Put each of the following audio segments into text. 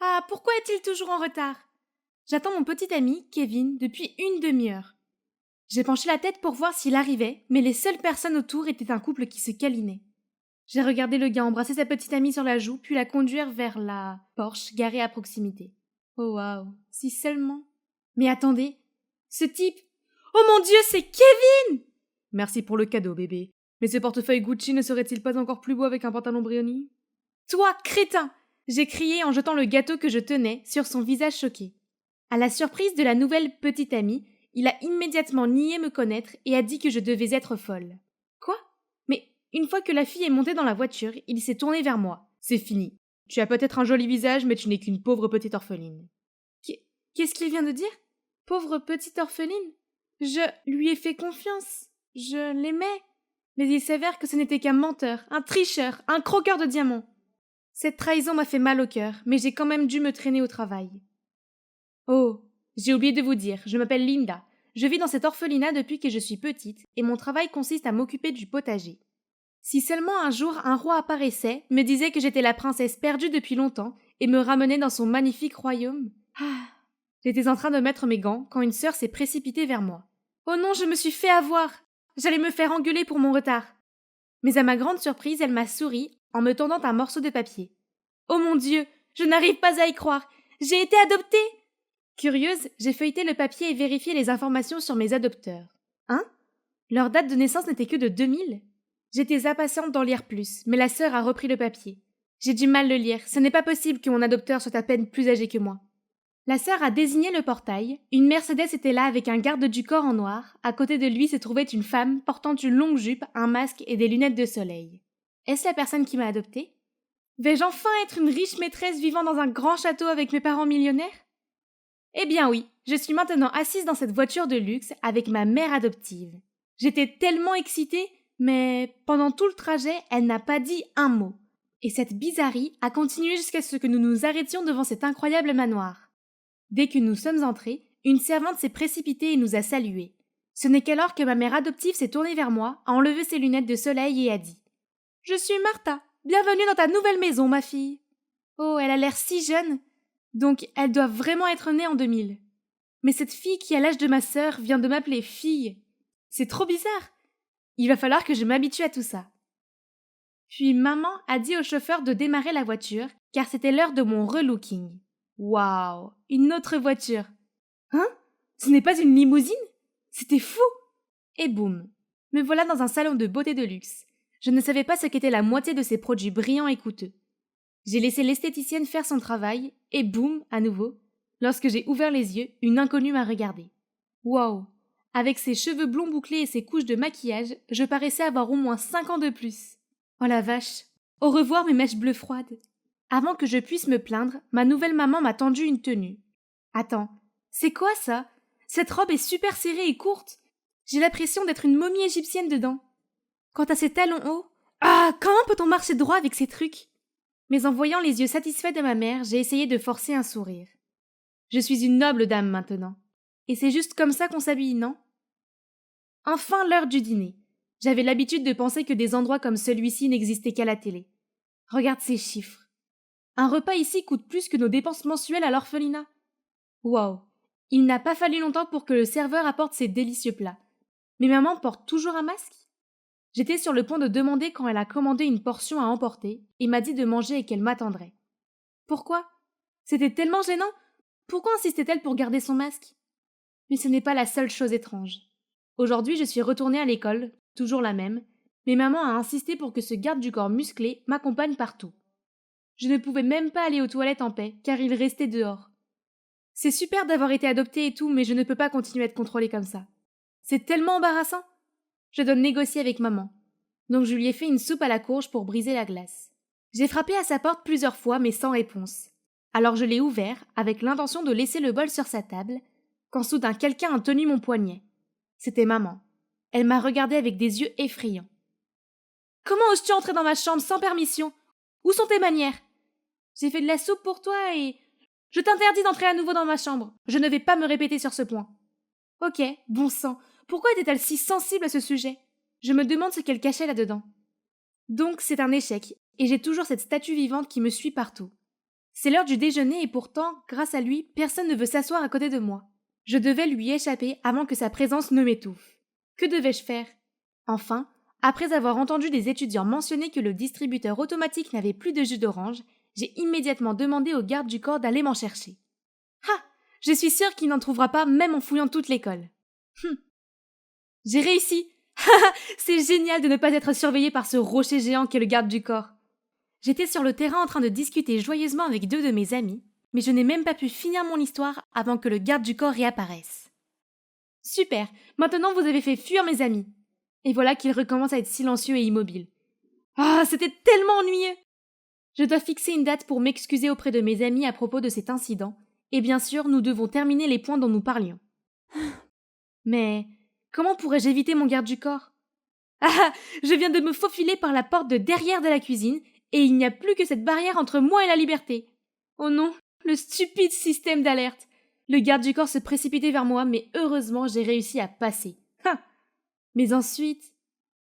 Ah, pourquoi est-il toujours en retard? J'attends mon petit ami, Kevin, depuis une demi-heure. J'ai penché la tête pour voir s'il arrivait, mais les seules personnes autour étaient un couple qui se câlinait. J'ai regardé le gars embrasser sa petite amie sur la joue, puis la conduire vers la Porsche garée à proximité. Oh waouh, si seulement. Mais attendez, ce type. Oh mon Dieu, c'est Kevin! Merci pour le cadeau, bébé. Mais ce portefeuille Gucci ne serait-il pas encore plus beau avec un pantalon Brioni? Toi, crétin! J'ai crié en jetant le gâteau que je tenais sur son visage choqué. À la surprise de la nouvelle petite amie, il a immédiatement nié me connaître et a dit que je devais être folle. Quoi? Mais une fois que la fille est montée dans la voiture, il s'est tourné vers moi. C'est fini. Tu as peut-être un joli visage, mais tu n'es qu'une pauvre petite orpheline. Qu'est-ce qu'il vient de dire? Pauvre petite orpheline? Je lui ai fait confiance. Je l'aimais. Mais il s'avère que ce n'était qu'un menteur, un tricheur, un croqueur de diamants. Cette trahison m'a fait mal au cœur, mais j'ai quand même dû me traîner au travail. Oh, j'ai oublié de vous dire, je m'appelle Linda. Je vis dans cet orphelinat depuis que je suis petite, et mon travail consiste à m'occuper du potager. Si seulement un jour un roi apparaissait, me disait que j'étais la princesse perdue depuis longtemps, et me ramenait dans son magnifique royaume. Ah. J'étais en train de mettre mes gants quand une sœur s'est précipitée vers moi. Oh non, je me suis fait avoir! J'allais me faire engueuler pour mon retard. Mais à ma grande surprise, elle m'a souri en me tendant un morceau de papier. Oh mon Dieu, je n'arrive pas à y croire. J'ai été adoptée! Curieuse, j'ai feuilleté le papier et vérifié les informations sur mes adopteurs. Hein? Leur date de naissance n'était que de 2000? J'étais impatiente d'en lire plus, mais la sœur a repris le papier. J'ai du mal le lire, ce n'est pas possible que mon adopteur soit à peine plus âgé que moi. La sœur a désigné le portail. Une Mercedes était là avec un garde du corps en noir. À côté de lui se trouvait une femme portant une longue jupe, un masque et des lunettes de soleil. Est-ce la personne qui m'a adoptée? Vais-je enfin être une riche maîtresse vivant dans un grand château avec mes parents millionnaires? Eh bien oui, je suis maintenant assise dans cette voiture de luxe avec ma mère adoptive. J'étais tellement excitée, mais pendant tout le trajet, elle n'a pas dit un mot. Et cette bizarrerie a continué jusqu'à ce que nous nous arrêtions devant cet incroyable manoir. Dès que nous sommes entrés, une servante s'est précipitée et nous a salués. Ce n'est qu'alors que ma mère adoptive s'est tournée vers moi, a enlevé ses lunettes de soleil et a dit « Je suis Martha, bienvenue dans ta nouvelle maison, ma fille. » Oh, elle a l'air si jeune. Donc, elle doit vraiment être née en 2000. Mais cette fille qui a l'âge de ma sœur vient de m'appeler fille. C'est trop bizarre. Il va falloir que je m'habitue à tout ça. Puis maman a dit au chauffeur de démarrer la voiture, car c'était l'heure de mon relooking. Waouh, une autre voiture. Hein? Ce n'est pas une limousine? C'était fou! Et boum, me voilà dans un salon de beauté de luxe. Je ne savais pas ce qu'était la moitié de ces produits brillants et coûteux. J'ai laissé l'esthéticienne faire son travail, et boum, à nouveau, lorsque j'ai ouvert les yeux, une inconnue m'a regardé. Waouh! Avec ses cheveux blonds bouclés et ses couches de maquillage, je paraissais avoir au moins 5 ans de plus. Oh la vache! Au revoir mes mèches bleues froides! Avant que je puisse me plaindre, ma nouvelle maman m'a tendu une tenue. Attends, c'est quoi ça? Cette robe est super serrée et courte. J'ai l'impression d'être une momie égyptienne dedans. Quant à ces talons hauts, ah, comment peut-on marcher droit avec ces trucs? Mais en voyant les yeux satisfaits de ma mère, j'ai essayé de forcer un sourire. Je suis une noble dame maintenant. Et c'est juste comme ça qu'on s'habille, non? Enfin l'heure du dîner. J'avais l'habitude de penser que des endroits comme celui-ci n'existaient qu'à la télé. Regarde ces chiffres. Un repas ici coûte plus que nos dépenses mensuelles à l'orphelinat. Wow. Il n'a pas fallu longtemps pour que le serveur apporte ces délicieux plats. Mais maman porte toujours un masque? J'étais sur le point de demander quand elle a commandé une portion à emporter et m'a dit de manger et qu'elle m'attendrait. Pourquoi? C'était tellement gênant. Pourquoi insistait-elle pour garder son masque? Mais ce n'est pas la seule chose étrange. Aujourd'hui, je suis retournée à l'école, toujours la même, mais maman a insisté pour que ce garde du corps musclé m'accompagne partout. Je ne pouvais même pas aller aux toilettes en paix, car il restait dehors. C'est super d'avoir été adoptée et tout, mais je ne peux pas continuer à être contrôlée comme ça. C'est tellement embarrassant. Je dois négocier avec maman. Donc je lui ai fait une soupe à la courge pour briser la glace. J'ai frappé à sa porte plusieurs fois, mais sans réponse. Alors je l'ai ouvert, avec l'intention de laisser le bol sur sa table, quand soudain quelqu'un a tenu mon poignet. C'était maman. Elle m'a regardé avec des yeux effrayants. « Comment oses-tu entrer dans ma chambre sans permission? Où sont tes manières? J'ai fait de la soupe pour toi et... Je t'interdis d'entrer à nouveau dans ma chambre. Je ne vais pas me répéter sur ce point. » Ok, bon sang, pourquoi était-elle si sensible à ce sujet? Je me demande ce qu'elle cachait là-dedans. Donc c'est un échec, et j'ai toujours cette statue vivante qui me suit partout. C'est l'heure du déjeuner et pourtant, grâce à lui, personne ne veut s'asseoir à côté de moi. Je devais lui échapper avant que sa présence ne m'étouffe. Que devais-je faire? Enfin, après avoir entendu des étudiants mentionner que le distributeur automatique n'avait plus de jus d'orange, j'ai immédiatement demandé au garde du corps d'aller m'en chercher. Ah! Je suis sûre qu'il n'en trouvera pas même en fouillant toute l'école. J'ai réussi! C'est génial de ne pas être surveillée par ce rocher géant qu'est le garde du corps. J'étais sur le terrain en train de discuter joyeusement avec 2 de mes amis, mais je n'ai même pas pu finir mon histoire avant que le garde du corps réapparaisse. Super, maintenant vous avez fait fuir mes amis. Et voilà qu'ils recommencent à être silencieux et immobiles. Ah, c'était tellement ennuyeux! Je dois fixer une date pour m'excuser auprès de mes amis à propos de cet incident, et bien sûr, nous devons terminer les points dont nous parlions. Mais comment pourrais-je éviter mon garde du corps? Ah, je viens de me faufiler par la porte de derrière de la cuisine, et il n'y a plus que cette barrière entre moi et la liberté. Oh non, le stupide système d'alerte! Le garde du corps se précipitait vers moi, mais heureusement j'ai réussi à passer. Mais ensuite...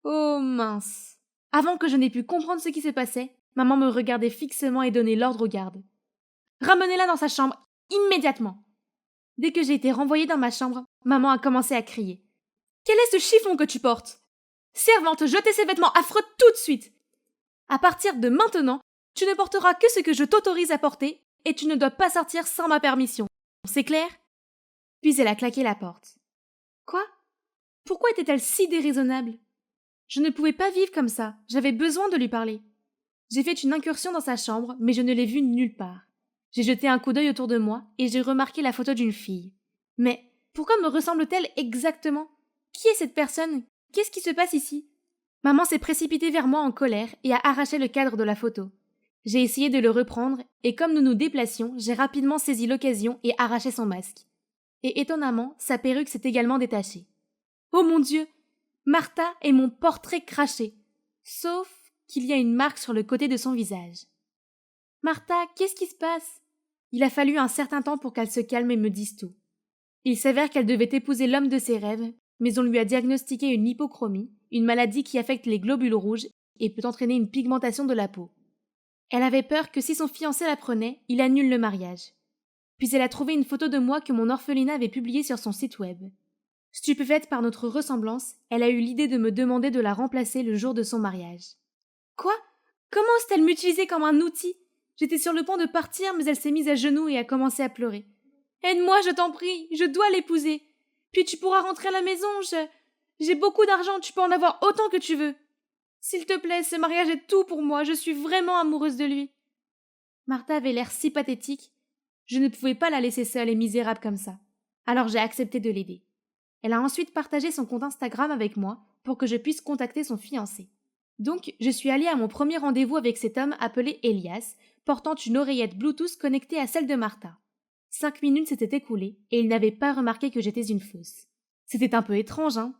Oh mince! Avant que je n'ai pu comprendre ce qui se passait, maman me regardait fixement et donnait l'ordre au garde. Ramenez-la dans sa chambre, immédiatement! Dès que j'ai été renvoyée dans ma chambre, maman a commencé à crier. Quel est ce chiffon que tu portes? Servante, jetez ces vêtements affreux tout de suite! À partir de maintenant, tu ne porteras que ce que je t'autorise à porter, et tu ne dois pas sortir sans ma permission. C'est clair? Puis elle a claqué la porte. Quoi? Pourquoi était-elle si déraisonnable? Je ne pouvais pas vivre comme ça, j'avais besoin de lui parler. J'ai fait une incursion dans sa chambre, mais je ne l'ai vue nulle part. J'ai jeté un coup d'œil autour de moi, et j'ai remarqué la photo d'une fille. Mais pourquoi me ressemble-t-elle exactement? Qui est cette personne? Qu'est-ce qui se passe ici? Maman s'est précipitée vers moi en colère et a arraché le cadre de la photo. J'ai essayé de le reprendre, et comme nous nous déplacions, j'ai rapidement saisi l'occasion et arraché son masque. Et étonnamment, sa perruque s'est également détachée. Oh mon Dieu! Martha est mon portrait craché, sauf qu'il y a une marque sur le côté de son visage. Martha, qu'est-ce qui se passe? Il a fallu un certain temps pour qu'elle se calme et me dise tout. Il s'avère qu'elle devait épouser l'homme de ses rêves, mais on lui a diagnostiqué une hypochromie, une maladie qui affecte les globules rouges et peut entraîner une pigmentation de la peau. Elle avait peur que si son fiancé l'apprenait, il annule le mariage. Puis elle a trouvé une photo de moi que mon orphelinat avait publiée sur son site web. Stupéfaite par notre ressemblance, elle a eu l'idée de me demander de la remplacer le jour de son mariage. Quoi? Comment ose-t-elle m'utiliser comme un outil? J'étais sur le point de partir, mais elle s'est mise à genoux et a commencé à pleurer. Aide-moi, je t'en prie, je dois l'épouser. Puis tu pourras rentrer à la maison, j'ai beaucoup d'argent, tu peux en avoir autant que tu veux. S'il te plaît, ce mariage est tout pour moi, je suis vraiment amoureuse de lui. Martha avait l'air si pathétique. Je ne pouvais pas la laisser seule et misérable comme ça. Alors j'ai accepté de l'aider. Elle a ensuite partagé son compte Instagram avec moi pour que je puisse contacter son fiancé. Donc, je suis allée à mon premier rendez-vous avec cet homme appelé Elias, portant une oreillette Bluetooth connectée à celle de Martha. 5 minutes s'étaient écoulées et il n'avait pas remarqué que j'étais une fausse. C'était un peu étrange, hein?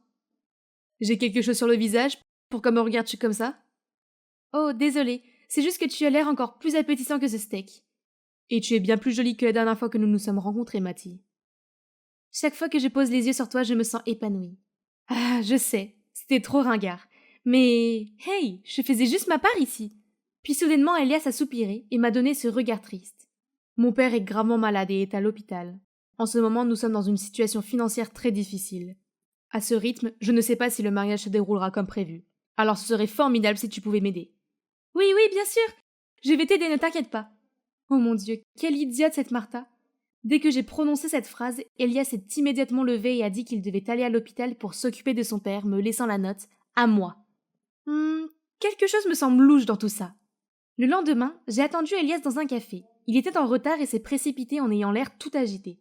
J'ai quelque chose sur le visage? Pourquoi me regardes-tu comme ça? Oh, désolé, c'est juste que tu as l'air encore plus appétissant que ce steak. Et tu es bien plus jolie que la dernière fois que nous nous sommes rencontrés, Mathie. Chaque fois que je pose les yeux sur toi, je me sens épanouie. Ah, je sais, c'était trop ringard. Mais, hey, je faisais juste ma part ici. Puis soudainement, Elias a soupiré et m'a donné ce regard triste. Mon père est gravement malade et est à l'hôpital. En ce moment, nous sommes dans une situation financière très difficile. À ce rythme, je ne sais pas si le mariage se déroulera comme prévu. Alors ce serait formidable si tu pouvais m'aider. Oui, oui, bien sûr. Je vais t'aider, ne t'inquiète pas. Oh mon Dieu, quelle idiote cette Martha. Dès que j'ai prononcé cette phrase, Elias s'est immédiatement levé et a dit qu'il devait aller à l'hôpital pour s'occuper de son père, me laissant la note à moi. Quelque chose me semble louche dans tout ça. Le lendemain, j'ai attendu Elias dans un café. Il était en retard et s'est précipité en ayant l'air tout agité.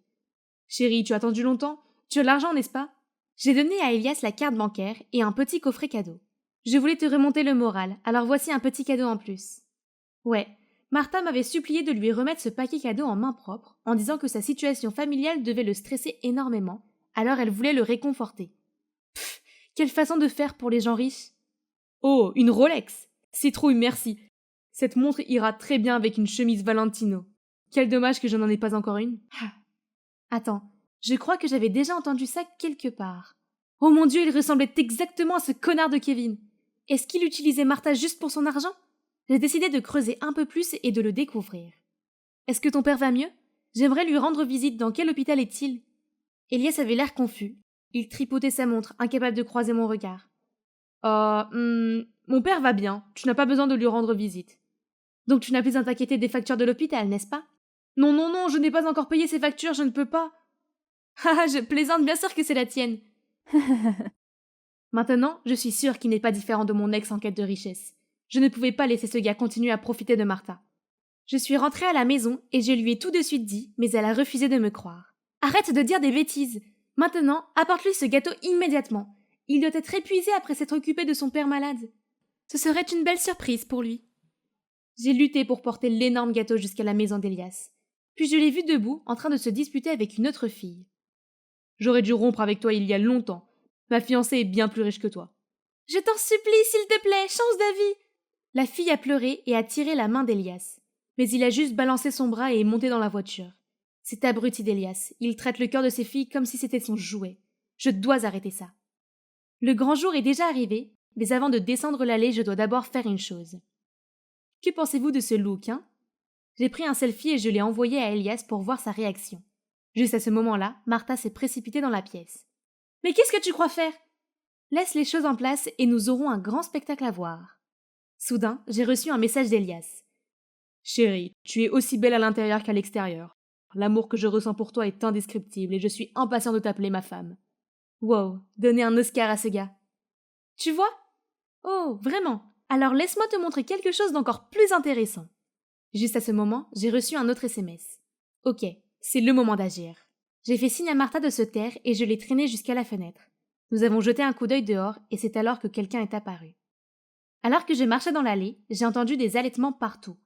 Chérie, tu as attendu longtemps? Tu as l'argent, n'est-ce pas? J'ai donné à Elias la carte bancaire et un petit coffret cadeau. Je voulais te remonter le moral, alors voici un petit cadeau en plus. Ouais, Martha m'avait supplié de lui remettre ce paquet cadeau en main propre, en disant que sa situation familiale devait le stresser énormément, alors elle voulait le réconforter. Pfff, quelle façon de faire pour les gens riches! Oh, une Rolex! Citrouille, merci! Cette montre ira très bien avec une chemise Valentino. Quel dommage que je n'en ai pas encore une. Attends, je crois que j'avais déjà entendu ça quelque part. Oh mon Dieu, il ressemblait exactement à ce connard de Kevin. Est-ce qu'il utilisait Martha juste pour son argent? J'ai décidé de creuser un peu plus et de le découvrir. Est-ce que ton père va mieux? J'aimerais lui rendre visite. Dans quel hôpital est-il? Elias avait l'air confus. Il tripotait sa montre, incapable de croiser mon regard. Mon père va bien. Tu n'as pas besoin de lui rendre visite. Donc tu n'as plus à t'inquiéter des factures de l'hôpital, n'est-ce pas? Non, non, non, je n'ai pas encore payé ces factures, je ne peux pas. Ah, je plaisante, bien sûr que c'est la tienne. Maintenant, je suis sûre qu'il n'est pas différent de mon ex en quête de richesse. Je ne pouvais pas laisser ce gars continuer à profiter de Martha. Je suis rentrée à la maison et je lui ai tout de suite dit, mais elle a refusé de me croire. Arrête de dire des bêtises. Maintenant, apporte-lui ce gâteau immédiatement. Il doit être épuisé après s'être occupé de son père malade. Ce serait une belle surprise pour lui. J'ai lutté pour porter l'énorme gâteau jusqu'à la maison d'Elias. Puis je l'ai vu debout, en train de se disputer avec une autre fille. J'aurais dû rompre avec toi il y a longtemps. Ma fiancée est bien plus riche que toi. Je t'en supplie, s'il te plaît, change d'avis. La fille a pleuré et a tiré la main d'Elias. Mais il a juste balancé son bras et est monté dans la voiture. C'est abruti d'Elias. Il traite le cœur de ses filles comme si c'était son jouet. Je dois arrêter ça. Le grand jour est déjà arrivé, mais avant de descendre l'allée, je dois d'abord faire une chose. Que pensez-vous de ce look, hein? J'ai pris un selfie et je l'ai envoyé à Elias pour voir sa réaction. Juste à ce moment-là, Martha s'est précipitée dans la pièce. « Mais qu'est-ce que tu crois faire? Laisse les choses en place et nous aurons un grand spectacle à voir. » Soudain, j'ai reçu un message d'Elias. « Chérie, tu es aussi belle à l'intérieur qu'à l'extérieur. L'amour que je ressens pour toi est indescriptible et je suis impatient de t'appeler ma femme. » Wow, donner un Oscar à ce gars. Tu vois? Oh, vraiment? Alors laisse-moi te montrer quelque chose d'encore plus intéressant. Juste à ce moment, j'ai reçu un autre SMS. Ok, c'est le moment d'agir. J'ai fait signe à Martha de se taire et je l'ai traînée jusqu'à la fenêtre. Nous avons jeté un coup d'œil dehors et c'est alors que quelqu'un est apparu. Alors que je marchais dans l'allée, j'ai entendu des halètements partout.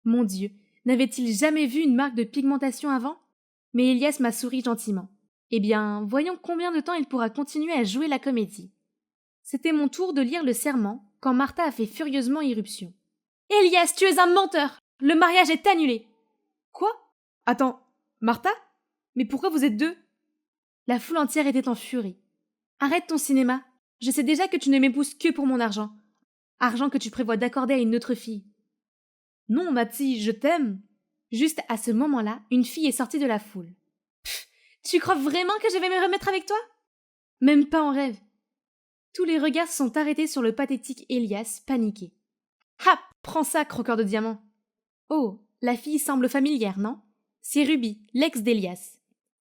Mon Dieu, n'avait-il jamais vu une marque de pigmentation avant? Mais Elias m'a souri gentiment. Eh bien, voyons combien de temps il pourra continuer à jouer la comédie. C'était mon tour de lire le serment quand Martha a fait furieusement irruption. « Elias, tu es un menteur! Le mariage est annulé! » Quoi? Attends, Martha? Mais pourquoi vous êtes deux? La foule entière était en furie. « Arrête ton cinéma. Je sais déjà que tu ne m'épouses que pour mon argent. Argent que tu prévois d'accorder à une autre fille. »« Non, Mathie, je t'aime. » Juste à ce moment-là, une fille est sortie de la foule. « Pfff, tu crois vraiment que je vais me remettre avec toi? » Même pas en rêve. Tous les regards se sont arrêtés sur le pathétique Elias, paniqué. « Ha! Prends ça, croqueur de diamants !» Oh, la fille semble familière, non? C'est Ruby, l'ex d'Elias.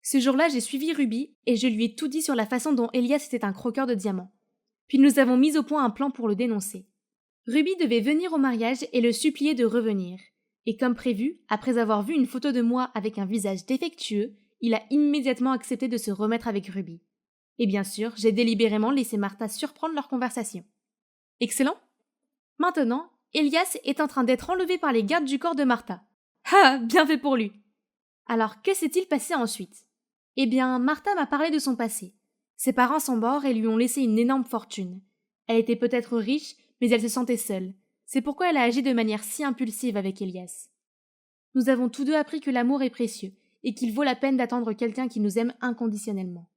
Ce jour-là, j'ai suivi Ruby et je lui ai tout dit sur la façon dont Elias était un croqueur de diamants. Puis nous avons mis au point un plan pour le dénoncer. Ruby devait venir au mariage et le supplier de revenir. Et comme prévu, après avoir vu une photo de moi avec un visage défectueux, il a immédiatement accepté de se remettre avec Ruby. Et bien sûr, j'ai délibérément laissé Martha surprendre leur conversation. Excellent. Maintenant, Elias est en train d'être enlevé par les gardes du corps de Martha. Ah, bien fait pour lui. Alors, que s'est-il passé ensuite? Eh bien, Martha m'a parlé de son passé. Ses parents sont morts et lui ont laissé une énorme fortune. Elle était peut-être riche, mais elle se sentait seule. C'est pourquoi elle a agi de manière si impulsive avec Elias. Nous avons tous deux appris que l'amour est précieux et qu'il vaut la peine d'attendre quelqu'un qui nous aime inconditionnellement.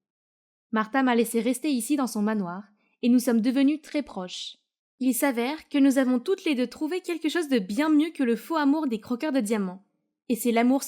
Martha m'a laissé rester ici dans son manoir et nous sommes devenus très proches. Il s'avère que nous avons toutes les deux trouvé quelque chose de bien mieux que le faux amour des croqueurs de diamants. Et c'est l'amour